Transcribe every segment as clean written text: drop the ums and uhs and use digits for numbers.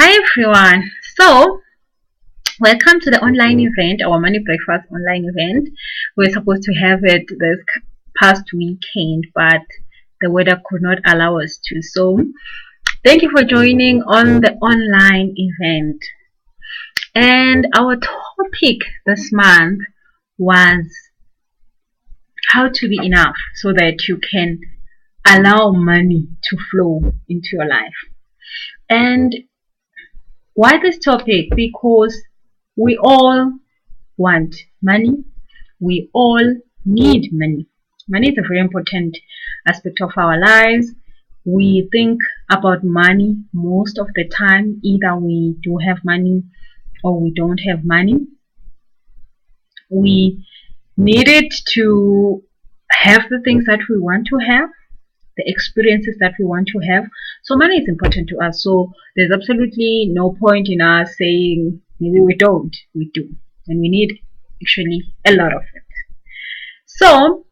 Hi everyone. So, welcome to the online event, our Money Breakfast online event. We're supposed to have it this past weekend, but the weather could not allow us to. So, thank you for joining on the online event. And our topic this month was how to be enough so that you can allow money to flow into your life. And why this topic? Because we all want money. We all need money. Money is a very important aspect of our lives. We think about money most of the time. Either we do have money or we don't have money. We need it to have the things that we want to have, the experiences that we want to have. So money is important to us. So there's absolutely no point in us saying maybe we don't. We do. And we need actually a lot of it. So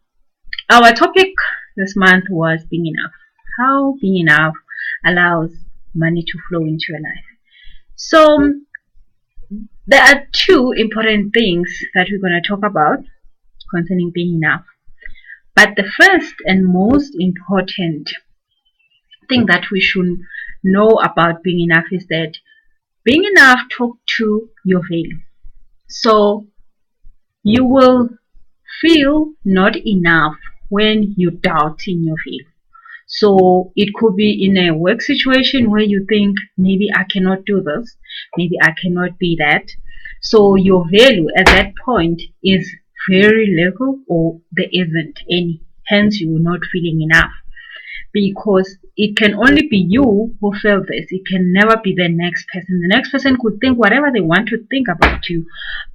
our topic this month was being enough. How being enough allows money to flow into your life. So there are two important things that we're going to talk about concerning being enough. But the first and most important thing that we should know about being enough is that being enough talk to your value. So you will feel not enough when you doubt in your value. So it could be in a work situation where you think maybe I cannot do this, maybe I cannot be that. So your value at that point is very little or there isn't any. Hence you're not feeling enough. Because it can only be you who feel this. It can never be the next person. The next person could think whatever they want to think about you,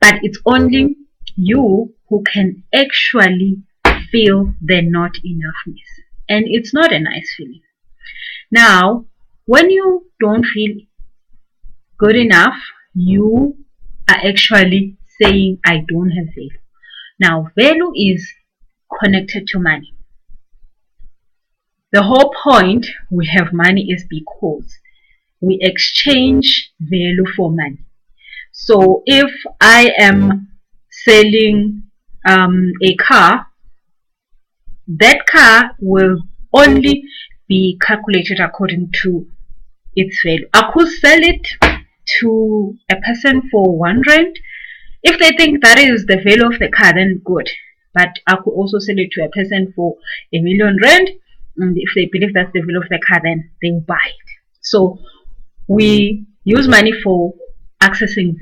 but it's only you who can actually feel the not enoughness. And it's not a nice feeling. Now, when you don't feel good enough, you are actually saying, I don't have value. Now, value is connected to money. The whole point we have money is because we exchange value for money. So if I am selling a car, that car will only be calculated according to its value. I could sell it to a person for 1 rand. If they think that is the value of the car, then good. But I could also sell it to a person for 1,000,000 rand. And if they believe that's the value of the car, then they will buy it. So we use money for accessing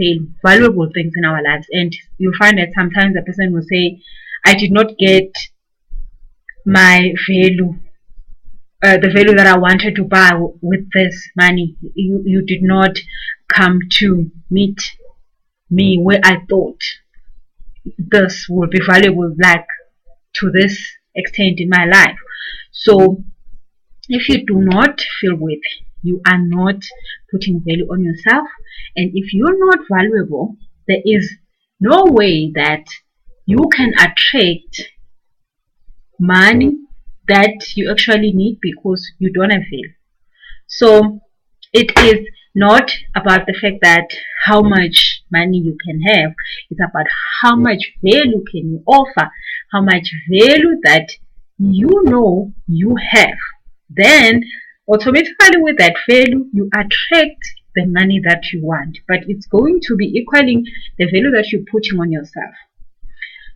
valuable things in our lives. And you'll find that sometimes a person will say, I did not get my value, the value that I wanted to buy with this money. You did not come to meet me where I thought this would be valuable, like to this extent in my life. So if you do not feel worthy, you are not putting value on yourself. And if you're not valuable, there is no way that you can attract money that you actually need because you don't have value. So it is not about the fact that how much money you can have. It's about how much value can you offer, how much value that you know you have. Then automatically with that value you attract the money that you want, but it's going to be equaling the value that you're putting on yourself.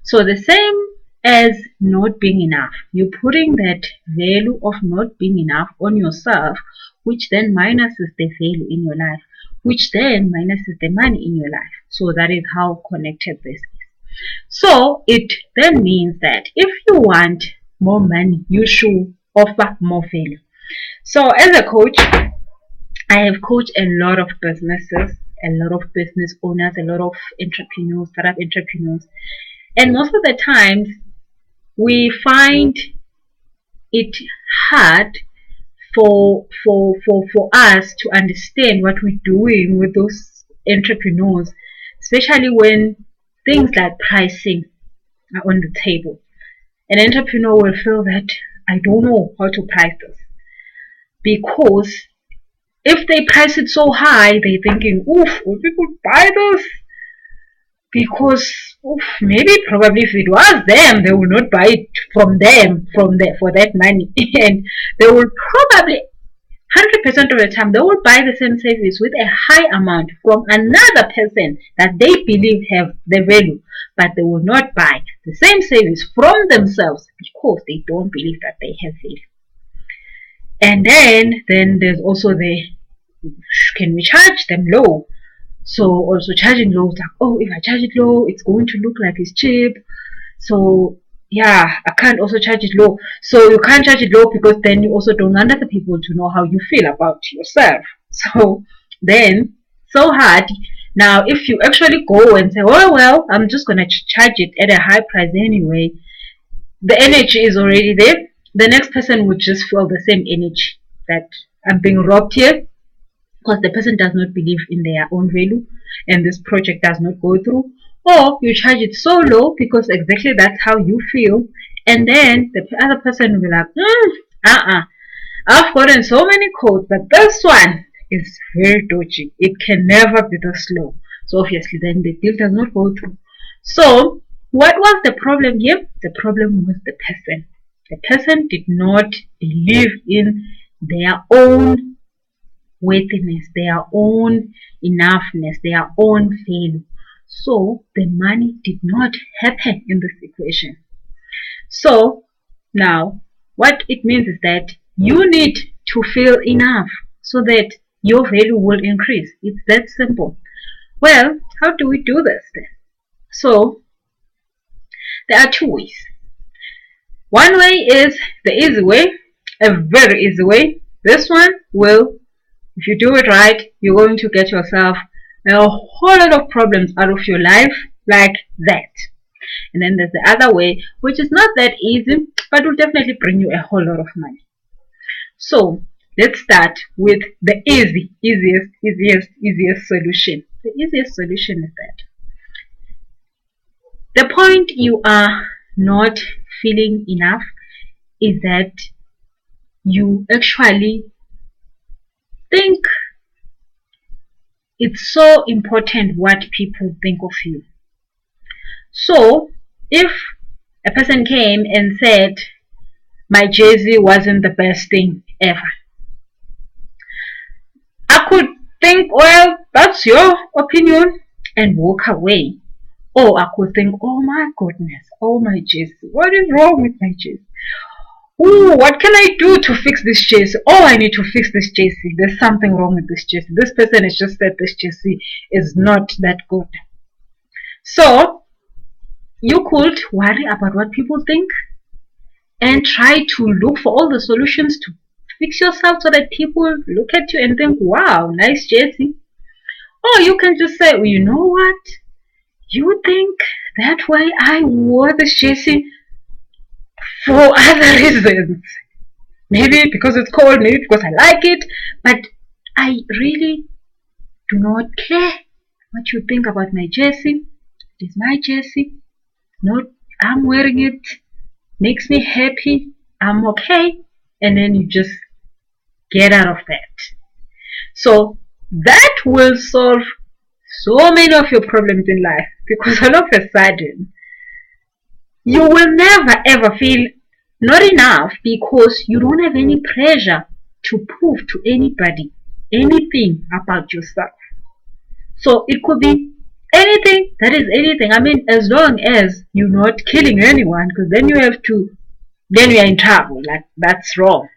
So the same as not being enough, you're putting that value of not being enough on yourself, which then minuses the value in your life, which then minuses the money in your life. So that is how connected this is. So it then means that if you want more money, you should offer more value. So as a coach, I have coached a lot of businesses, a lot of business owners, a lot of entrepreneurs, startup entrepreneurs. And most of the times we find it hard for us to understand what we're doing with those entrepreneurs, especially when things like pricing are on the table. An entrepreneur will feel that I don't know how to price this because If they price it so high, they're thinking, oof, will people buy this? Because oof, maybe probably if it was them, they will not buy it from them for that money. And they will probably 100% of the time they will buy the same service with a high amount from another person that they believe have the value, but they will not buy the same service from themselves because they don't believe that they have value. And then there's also the, can we charge them low? So also charging low is like, oh, if I charge it low, it's going to look like it's cheap. So yeah, I can't also charge it low. So you can't charge it low because then you also don't want other people to know how you feel about yourself. So then, so hard. Now, if you actually go and say, oh well, I'm just gonna charge it at a high price anyway, the energy is already there. The next person would just feel the same energy that I'm being robbed here because the person does not believe in their own value and this project does not go through, or you charge it so low because exactly that's how you feel, and then the other person will be like, I've gotten so many codes, but this one is very dodgy, it can never be this low. So obviously then the deal does not go through. So what was the problem here? The problem was the person did not believe in their own worthiness, their own enoughness, their own value. So the money did not happen in this equation. So now what it means is that you need to feel enough so that your value will increase. It's that simple. Well, how do we do this then? So there are two ways. One way is the easy way, a very easy way. This one will, if you do it right, you're going to get yourself a whole lot of problems out of your life like that. And then there's the other way, which is not that easy, but will definitely bring you a whole lot of money. So let's start with the easiest solution. The easiest solution is that the point you are not feeling enough is that you actually think it's so important what people think of you. So if a person came and said my jersey wasn't the best thing ever, I could think, well, that's your opinion and walk away. Or I could think, oh my goodness, oh my jersey, what is wrong with my jersey? Ooh, what can I do to fix this jersey? Oh, I need to fix this jersey. There's something wrong with this jersey. This person has just said this jersey is not that good. So you could worry about what people think and try to look for all the solutions to fix yourself so that people look at you and think, wow, nice jersey. Or you can just say, well, you know what? You think that way I wore this jersey for other reasons. Maybe because it's cold, maybe because I like it, but I really do not care what you think about my jersey. It is my jersey. No, I'm wearing it. Makes me happy. I'm okay. And then you just get out of that. So that will solve so many of your problems in life, because all of a sudden you will never ever feel not enough because you don't have any pressure to prove to anybody anything about yourself. So it could be anything, that is anything. I mean, as long as you're not killing anyone, because then you're in trouble. Like, that's wrong.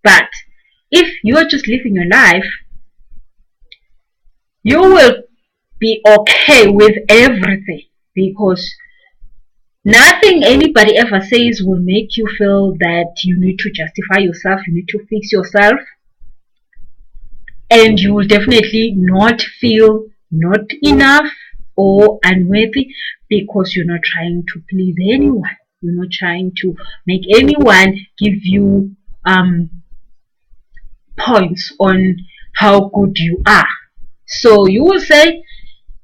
But if you're just living your life, you will be okay with everything, because nothing anybody ever says will make you feel that you need to justify yourself, you need to fix yourself, and you will definitely not feel not enough or unworthy because you're not trying to please anyone. You're not trying to make anyone give you points on how good you are. So you will say,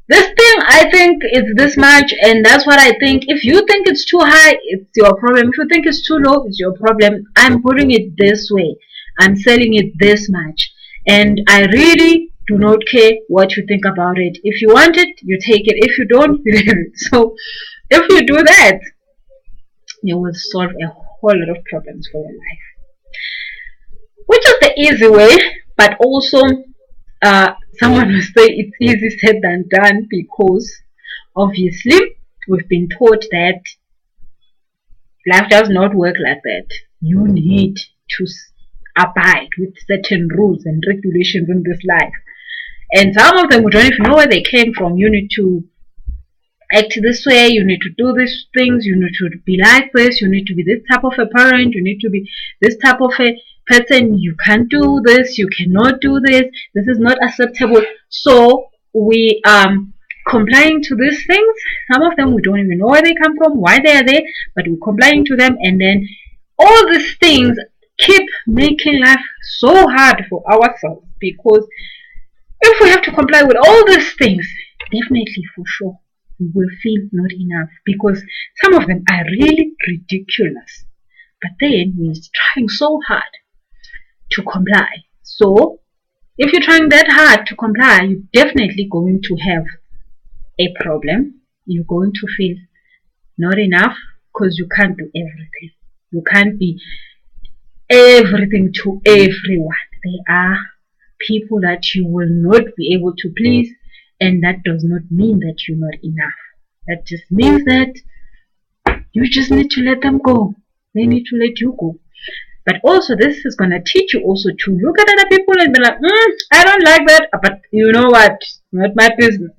this thing I think it's this much, and that's what I think. If you think it's too high, it's your problem. If you think it's too low, it's your problem. I'm putting it this way. I'm selling it this much. and I really do not care what you think about it. If you want it, you take it. If you don't, you leave it. So if you do that, you will solve a whole lot of problems for your life, which is the easy way. But also, someone will say it's easy said than done, because obviously we've been taught that life does not work like that. You need to abide with certain rules and regulations in this life, and some of them we don't even know where they came from. You need to act this way, you need to do these things, you need to be like this, you need to be this type of a parent, you need to be this type of a person, you can't do this, you cannot do this, this is not acceptable. So we complying to these things. Some of them we don't even know where they come from, why they are there, but we're complying to them, and then all these things keep making life so hard for ourselves, because if we have to comply with all these things, definitely for sure we will feel not enough, because some of them are really ridiculous, but then we're trying so hard to comply. So if you're trying that hard to comply, you're definitely going to have a problem. You're going to feel not enough, because you can't do everything. You can't be everything to everyone. There are people that you will not be able to please, and that does not mean that you're not enough. That just means that you just need to let them go. They need to let you go. But also, this is going to teach you also to look at other people and be like, I don't like that, but you know what, not my business,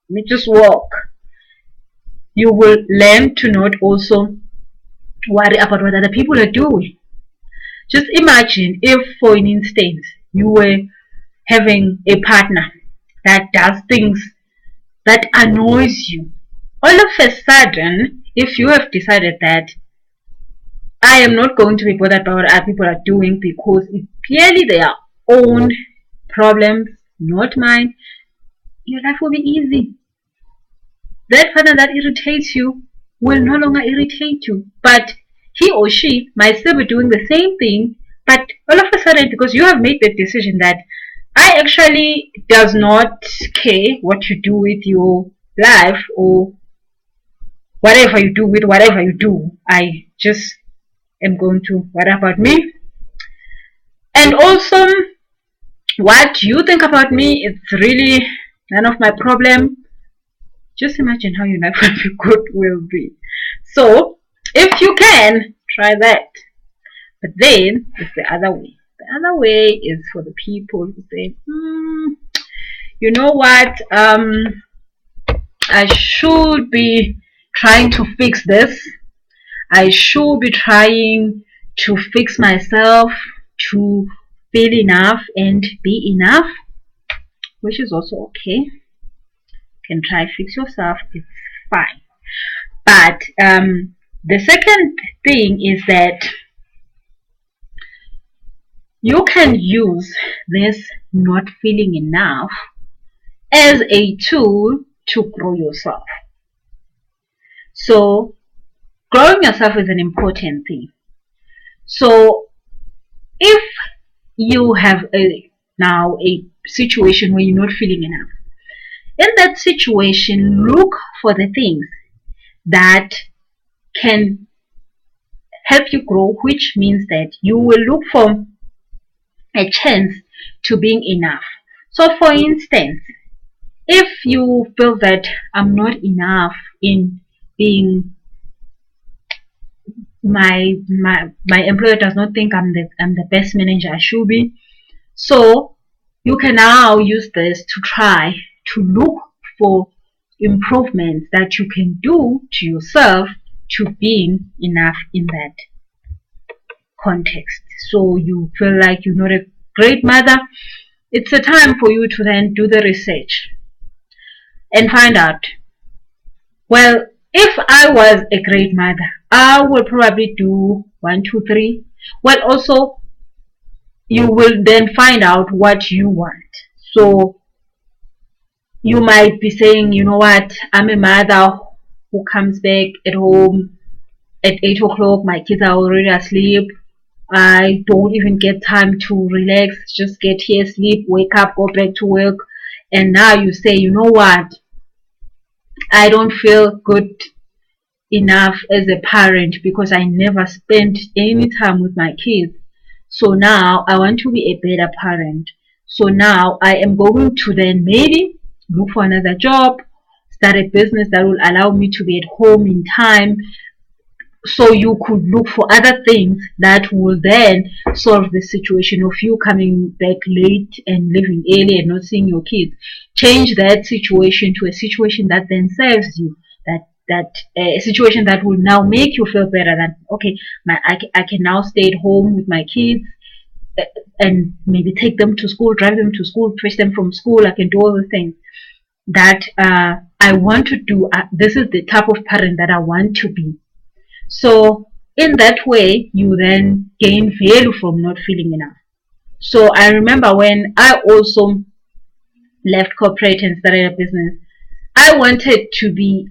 let me just walk. You will learn to not also worry about what other people are doing. Just imagine if, for an instance, you were having a partner that does things that annoys you. All of a sudden, if you have decided that I am not going to be bothered by what other people are doing, because it's clearly their own problems, not mine, your life will be easy. That partner that irritates you will no longer irritate you, but he or she might still be doing the same thing, but all of a sudden, because you have made the decision that I actually does not care what you do with your life, or whatever you do with whatever you do, I just am going to worry about me. And also, what you think about me, it's really none of my problem. Just imagine how your life will be. So if you can, try that. But then it's the other way. The other way is for the people who say, you know what, I should be trying to fix this. I should be trying to fix myself to feel enough and be enough, which is also okay. You can try fix yourself, it's fine. But the second thing is that you can use this not feeling enough as a tool to grow yourself. So growing yourself is an important thing. So if you have now a situation where you're not feeling enough, in that situation, look for the things that can help you grow, which means that you will look for a chance to being enough. So for instance, if you feel that I'm not enough in being, my employer does not think I'm the best manager I should be, so you can now use this to try to look for improvements that you can do to yourself to being enough in that context. So you feel like you're not a great mother, it's a time for you to then do the research and find out, well, if I was a great mother, I will probably do 1, 2, 3. Well, also you will then find out what you want. So you might be saying, you know what, I'm a mother who comes back at home at 8 o'clock, my kids are already asleep, I don't even get time to relax, just get here, sleep, wake up, go back to work. And now you say, you know what? I don't feel good enough as a parent because I never spent any time with my kids. So now I want to be a better parent. So now I am going to then maybe look for another job, start a business that will allow me to be at home in time. So you could look for other things that will then solve the situation of you coming back late and leaving early and not seeing your kids. Change that situation to a situation that then serves you. That a situation that will now make you feel better. That okay, I can now stay at home with my kids and maybe take them to school, drive them to school, fetch them from school. I can do all the things that I want to do. This is the type of parent that I want to be. So in that way, you then gain value from not feeling enough. So I remember when I also left corporate and started a business, I wanted to be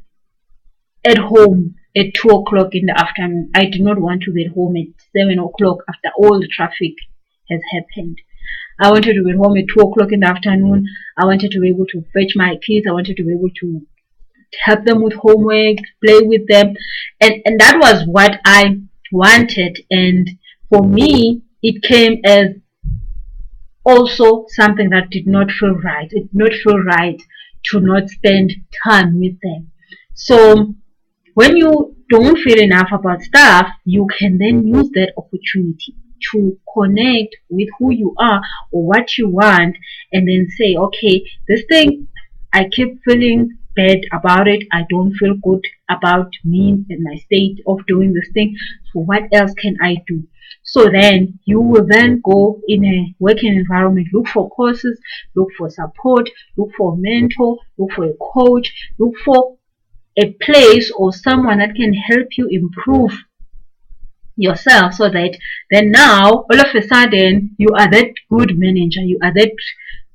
at home at 2 o'clock in the afternoon. I do not want to be at home at 7 o'clock after all the traffic has happened. I wanted to be at home at 2 o'clock in the afternoon. I wanted to be able to fetch my kids. I wanted to be able to help them with homework, play with them. And that was what I wanted. And for me, it came as also something that did not feel right. It did not feel right to not spend time with them. So when you don't feel enough about stuff, you can then use that opportunity to connect with who you are or what you want, and then say, okay, this thing, I keep feeling bad about it. I don't feel good about me and my state of doing this thing. So what else can I do? So then you will then go in a working environment, look for courses, look for support, look for a mentor, look for a coach, look for a place or someone that can help you improve yourself, so that then now all of a sudden you are that good manager, you are that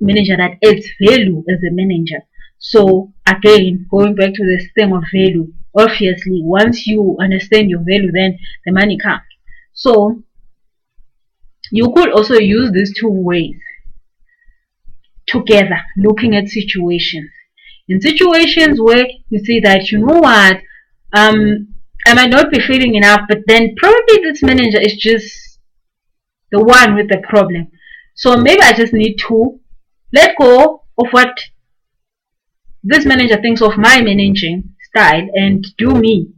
manager that adds value as a manager. So again, going back to this thing of value, obviously once you understand your value, then the money comes. So you could also use these two ways together, looking at situations. In situations where you see that, you know what, I might not be feeling enough, but then probably this manager is just the one with the problem. So maybe I just need to let go of what this manager thinks of my managing style and do me.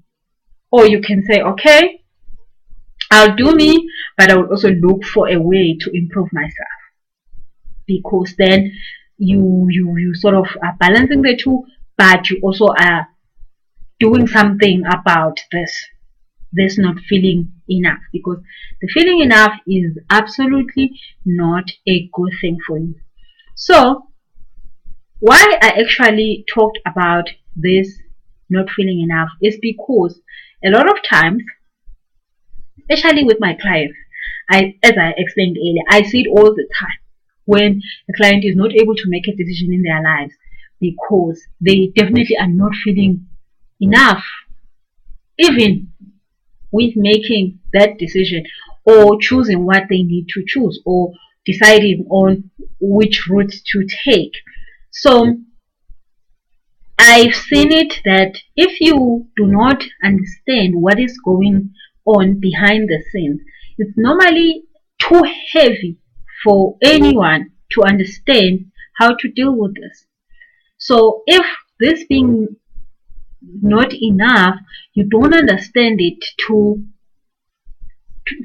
Or you can say, okay, I'll do me, but I will also look for a way to improve myself. Because then you sort of are balancing the two, but you also are doing something about this not feeling enough, because the feeling enough is absolutely not a good thing for you. So why I actually talked about this not feeling enough is because a lot of times, especially with my clients, as I explained earlier, I see it all the time when a client is not able to make a decision in their lives because they definitely are not feeling enough, even with making that decision or choosing what they need to choose or deciding on which route to take. So I've seen it that if you do not understand what is going on behind the scenes, it's normally too heavy for anyone to understand how to deal with this. So if this being not enough, you don't understand it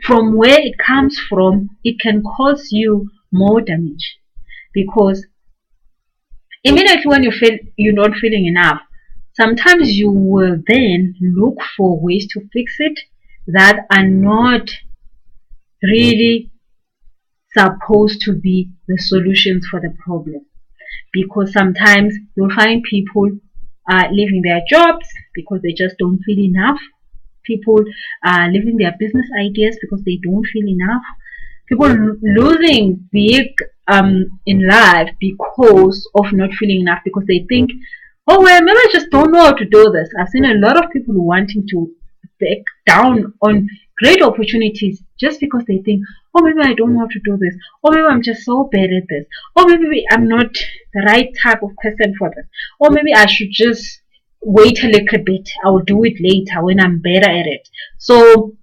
from where it comes from, it can cause you more damage, because immediately when you feel you're not feeling enough, sometimes you will then look for ways to fix it that are not really supposed to be the solutions for the problem. Because sometimes you'll find people leaving their jobs because they just don't feel enough. People leaving their business ideas because they don't feel enough. People losing big in life because of not feeling enough, because they think, oh well, maybe I just don't know how to do this. I've seen a lot of people wanting to back down on great opportunities just because they think, oh, maybe I don't know how to do this, or maybe I'm just so bad at this, or maybe I'm not the right type of person for this, or maybe I should just wait a little bit, I'll do it later when I'm better at it. So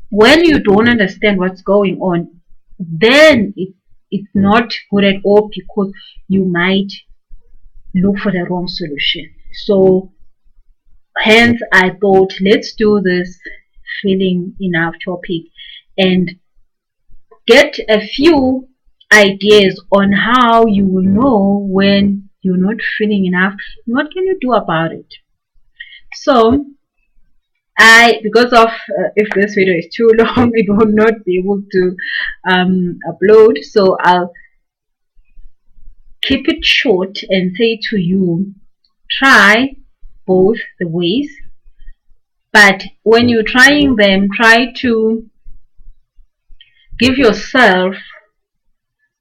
when you don't understand what's going on, then it's not good at all, because you might look for the wrong solution. So hence I thought, let's do this feeling enough topic and get a few ideas on how you will know when you're not feeling enough. What can you do about it? So because of if this video is too long, it will not be able to upload, so I'll keep it short and say to you, try both the ways, but when you're trying them, try to give yourself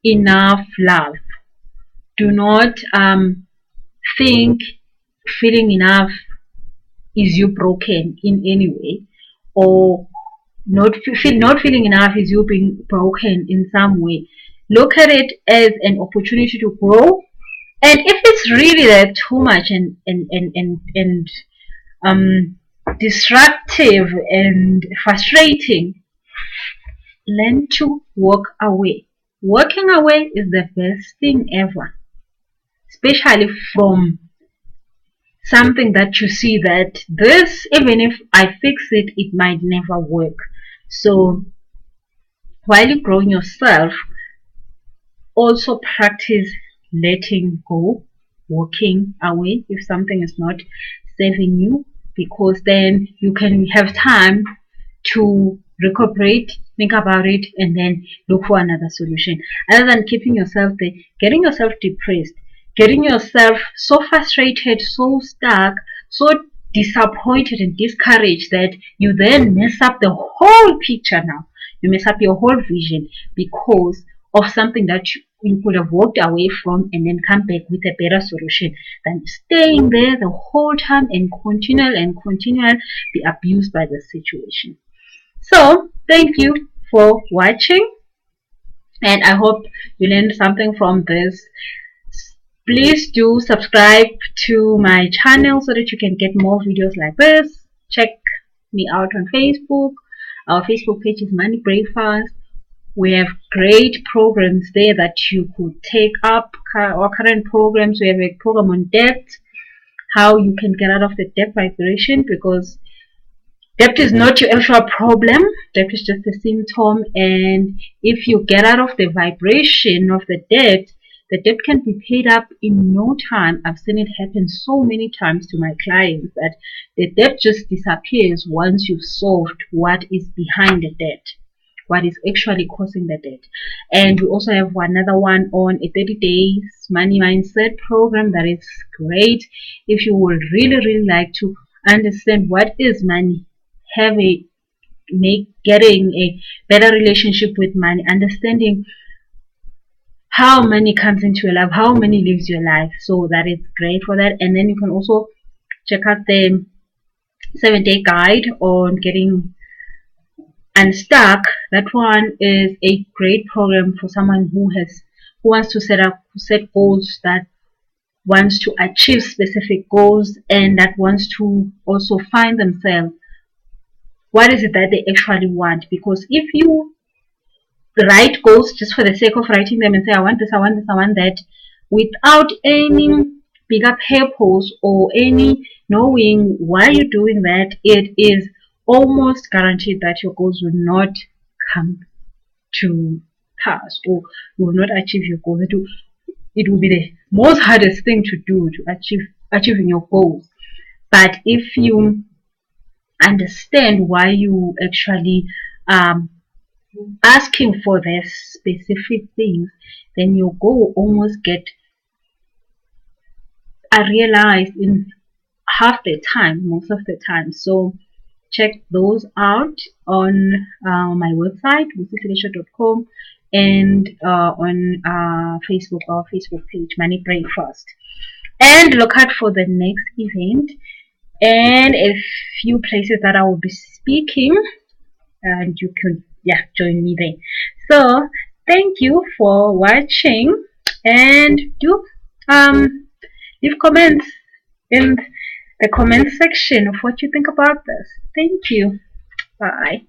enough love. Do not think feeling enough is you broken in any way, or not feeling enough is you being broken in some way. Look at it as an opportunity to grow, and if it's really that too much and destructive and frustrating, learn to walk away. Walking away is the best thing ever, especially from something that you see that this, even if I fix it, it might never work. So while you're growing yourself, also practice letting go, walking away if something is not serving you, because then you can have time to recuperate, think about it, and then look for another solution, other than keeping yourself there, getting yourself depressed, getting yourself so frustrated, so stuck, so disappointed and discouraged that you then mess up the whole picture. Now you mess up your whole vision because of something that you could have walked away from and then come back with a better solution than staying there the whole time and continual be abused by the situation. So thank you for watching, and I hope you learned something from this. Please do subscribe to my channel so that you can get more videos like this. Check me out on Facebook. Our Facebook page is Money Breakfast. We have great programs there that you could take up. Our current programs, we have a program on debt, how you can get out of the debt vibration, because debt is not your actual problem. Debt is just a symptom, and if you get out of the vibration of the debt can be paid up in no time. I've seen it happen so many times to my clients that the debt just disappears once you've solved what is behind the debt, what is actually causing the debt. And we also have another one on a 30 days money mindset program that is great if you would really like to understand what is money, getting a better relationship with money, understanding how money comes into your life, how money lives your life. So that is great for that. And then you can also check out the 7-day guide on getting unstuck. That one is a great program for someone who wants to set goals, that wants to achieve specific goals, and that wants to also find themselves what is it that they actually want. Because if you write goals just for the sake of writing them and say I want this, I want this, I want that, without any bigger purpose or any knowing why you're doing that, it is almost guaranteed that your goals will not come to pass, or you will not achieve your goals. It will be the most hardest thing to do, to achieving your goals. But if you understand why you actually asking for this specific things, then your goal almost get realized in half the time, most of the time. So check those out on my website, lucifelicia.com, and on Facebook, our Facebook page, Money Breakfast. And look out for the next event and a few places that I will be speaking and you can join me there. So thank you for watching, and do leave comments in the comment section of what you think about this. Thank you. Bye.